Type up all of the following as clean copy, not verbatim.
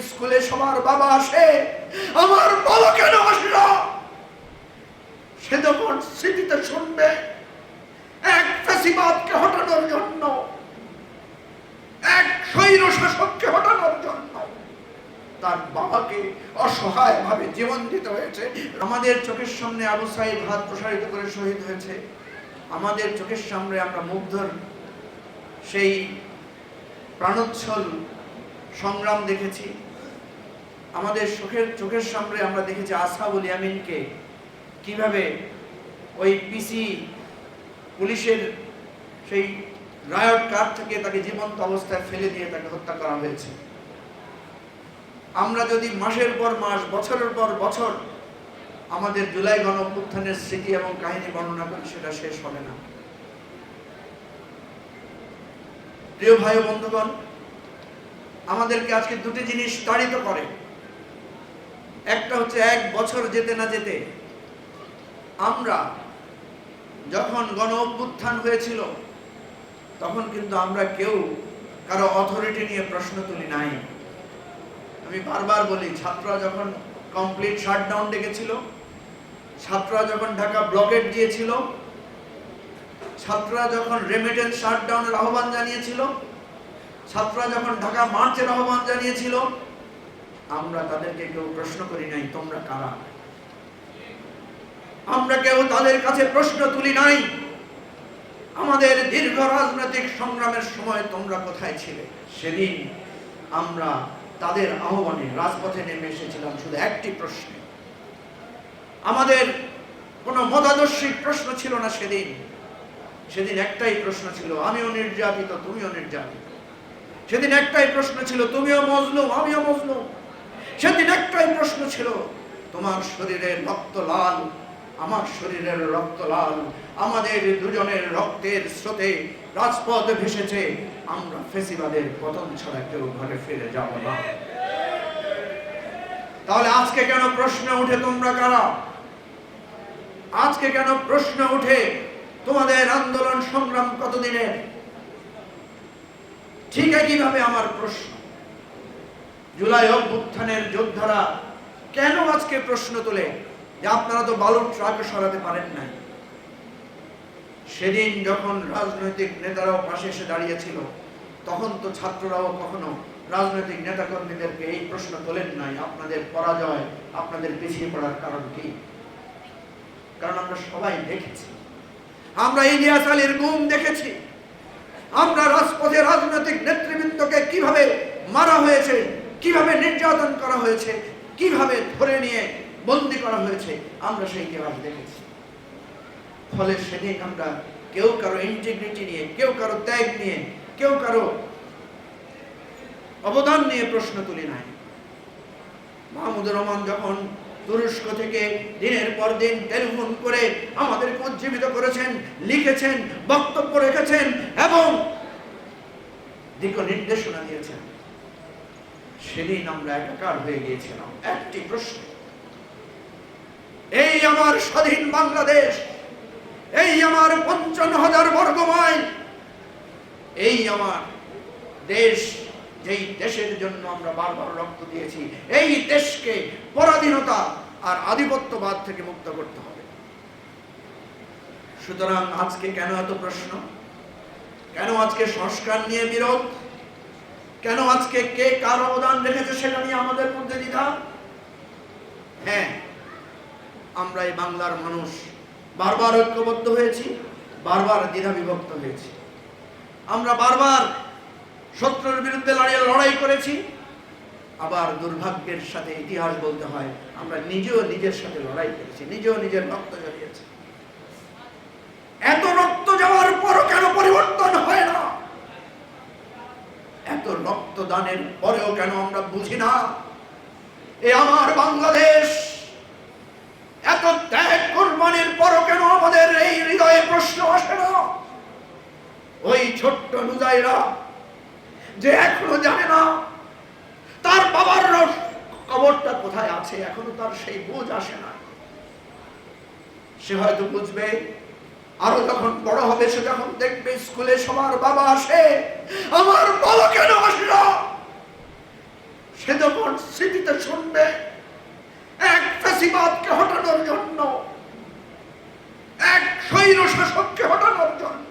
স্কুলে সবার বাবা আসে, আমার বলো কেন আসে না? সে যখন স্মৃতিতে শুনবে এক ফ্যাসিবাদকে হটানোর জন্য, এক স্বৈর শাসককে হটানোর জন্য তার বাবাকে অসহায় ভাবে জীবন দিতে হয়েছে। আমাদের চোখের সামনে আবু সাঈদ হাত প্রসারিত করে শহীদ হয়েছে, আমাদের চোখের সামনে আমরা মুগ্ধর সেই প্রাণোচ্ছল সংগ্রাম দেখেছি, আমাদের চোখের সামনে আমরা দেখেছি আসহাবুল ইয়ামিনকে কিভাবে ওই পিসি পুলিশের সেই রায়ট কার থেকে তাকে জীবন্ত অবস্থায় ফেলে দিয়ে তাকে হত্যা করা হয়েছে। আমরা যদি মাসের পর মাস, বছরের পর বছর আমাদের জুলাই গণ অভ্যুত্থানের স্মৃতি এবং কাহিনী বর্ণনা করি, সেটা শেষ হবে না। প্রিয় ভাই ও বন্ধুগণ, আমাদেরকে আজকে দুটি জিনিস তাড়িত করে। একটা হচ্ছে, এক বছর যেতে না যেতে আমরা যখন গণ অভ্যুত্থান হয়েছিল তখন কিন্তু আমরা কেউ কারো অথরিটি নিয়ে প্রশ্ন তুলি নাই। আমি বারবার বলি, ছাত্ররা যখন কমপ্লিট শাটডাউন ডেকেছিল, ছাত্ররা যখন ঢাকা ব্লকেট দিয়েছিল, ছাত্ররা যখন রেমিটেন্স শাটডাউনের আহ্বান জানিয়েছিল, ছাত্ররা যখন ঢাকা মার্চের আহ্বান জানিয়েছিল, আমরা তাদেরকে কেউ প্রশ্ন করি নাই তোমরা কারা। আমরা কেউ তাদের কাছে প্রশ্ন তুলি নাই আমাদের দীর্ঘ রাজনৈতিক সংগ্রামের সময় তোমরা কোথায় ছিলে। সেদিন আমরা তাদের আহ্বানে রাজপথে নেমে এসেছিলাম শুধু একটি প্রশ্নে। আমাদের কোনো মতাদর্শিক প্রশ্ন ছিল না সেদিন একটাই প্রশ্ন ছিল, আমিও নির্যাতিত তুমিও নির্যাতিত। সেদিন একটাই প্রশ্ন ছিল, তুমিও মজলুম আমিও মজলুম। সেদিন একটাই প্রশ্ন ছিল, তোমার শরীরের রক্ত লাল আমার শরীরের রক্ত লাল, আমাদের দুজনের রক্তের স্রোতে রাজপথ ভেসেছে, আমরা ফেসিবাদের পতন ছাড়া কেউ ঘরে ফিরে যাব না। তাহলে আজকে কেন প্রশ্ন উঠে তোমরা কারা? আজকে কেন প্রশ্ন উঠে তোমাদের আন্দোলন সংগ্রাম কতদিনের? ঠিক একইভাবে আমার প্রশ্ন, জুলাই অভ্যুত্থানের যোদ্ধারা কেন আজকে প্রশ্ন তোলে যে আপনারা তো বালুর ট্রাক সরাতে পারেন নাই? সেদিন যখন রাজনৈতিক নেতারাও পাশে এসে দাঁড়িয়েছিল, তখন তো ছাত্ররাও কখনো রাজনৈতিক নেতাকর্মীদেরকে এই প্রশ্ন তোলেন নাই, আপনাদের পরাজয়, আপনাদের পিছিয়ে পড়ার কারণ কি? কারণ আমরা সবাই দেখেছি, আমরা ইলিয়াস আলীর গুম দেখেছি, আমরা রাজপথে রাজনৈতিক নেতৃবৃন্দকে কিভাবে মারা হয়েছে, কিভাবে নির্যাতন করা হয়েছে, কিভাবে ধরে নিয়ে বন্দী করা হয়েছে, আমরা সেই ইতিহাস দেখেছি। ফলে সেদিন আমরা কেউ কারো ইন্টিগ্রিটি নিয়ে, কেউ কারো ত্যাগ নিয়ে, কেউ কারো অবদান নিয়ে প্রশ্ন তুলি নাই। মাহমুদুর রহমান যখন তুরস্ক থেকে দিনের পর দিন টেলিফোন করে আমাদেরকে উজ্জীবিত করেছেন, লিখেছেন, বক্তব্য রেখেছেন এবং দিক নির্দেশনা দিয়েছেন, সেদিন আমরা একাকার হয়ে গিয়েছিলাম একটি প্রশ্ন, এই আমার স্বাধীন বাংলাদেশ, এই আমার 55,000 বর্গ মাইল, এই আমার দেশ, যেই দেশের জন্য আমরা বারবার রক্ত দিয়েছি, এই দেশকে পরাধীনতা আর আধিপত্যবাদ থেকে মুক্ত করতে হবে। সুতরাং আজকে কেন এত প্রশ্ন? কেন আজকে সংস্কার নিয়ে বিরোধ? কেন আজকে কে কার অবদান রেখেছে সেটা নিয়ে আমাদের মধ্যে দ্বিধা? হ্যাঁ, আমরা এই বাংলার মানুষ বারবার ঐক্যবদ্ধ হয়েছি, বারবার দ্বিধা বিভক্ত হয়েছি, আমরা বারবার শত্রুর বিরুদ্ধে লড়াই করেছি, আবার দুর্ভাগ্যের সাথে ইতিহাস বলতে হয় আমরা নিজেও নিজের সাথে লড়াই করেছি, নিজেও নিজের রক্ত ঝরিয়েছি। এত রক্ত যাওয়ার পরও কেন পরিবর্তন হয় না? এত রক্তদানের পরেও কেন আমরা বুঝি না এ আমার বাংলাদেশ? এত ত্যাগ কুরবানির পরও কেন আমাদের এই হৃদয়ে প্রশ্ন আসে না? ওই ছোট্ট নুজাইরা যে এখনো জানে না তার বাবার কবরটা কোথায় আছে, এখনো তার সেই বুঝ আসে না। সে হয়তো বুঝবে, আরো যখন বড় হবে সে যখন দেখবে স্কুলে সবার বাবা আসে, আমার বলো কেন আসে না? সে যখন স্মৃতিতে শুনবে এক ফ্যাসিবাদকে হটানোর জন্য, এক স্বৈর শাসককে হটানোর জন্য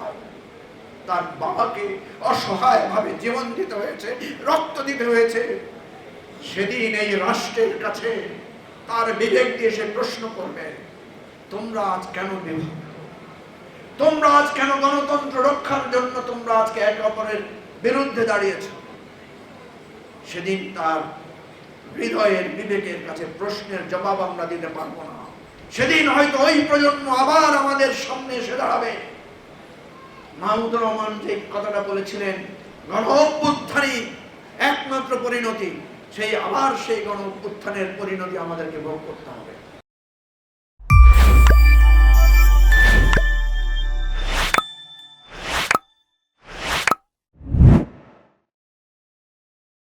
তার বাবাকে অসহায়ভাবে জীবন দিতে হয়েছে, রক্ত দিতে হয়েছে, সেদিন এই রাষ্ট্রের কাছে তার বিবেক দিয়ে সে প্রশ্ন করবে, তোমরা আজ কেন বিভক্ত? তোমরা আজ কেন গণতন্ত্র রক্ষার জন্য তোমরা আজকে একে অপরের বিরুদ্ধে দাঁড়িয়েছ? সেদিন তার হৃদয়ের বিবেকের কাছে প্রশ্নের জবাব আমরা দিতে পারবো না। সেদিন হয়তো ওই প্রজন্ম আবার আমাদের সামনে এসে দাঁড়াবে। মাহমুদুর রহমান যে কথাটা বলেছিলেন, গণ অভ্যুত্থানই একমাত্র পরিণতি, সেই আবার সেই গণ অভ্যুত্থানের পরিণতি আমাদেরকে ভোগ করতে হবে।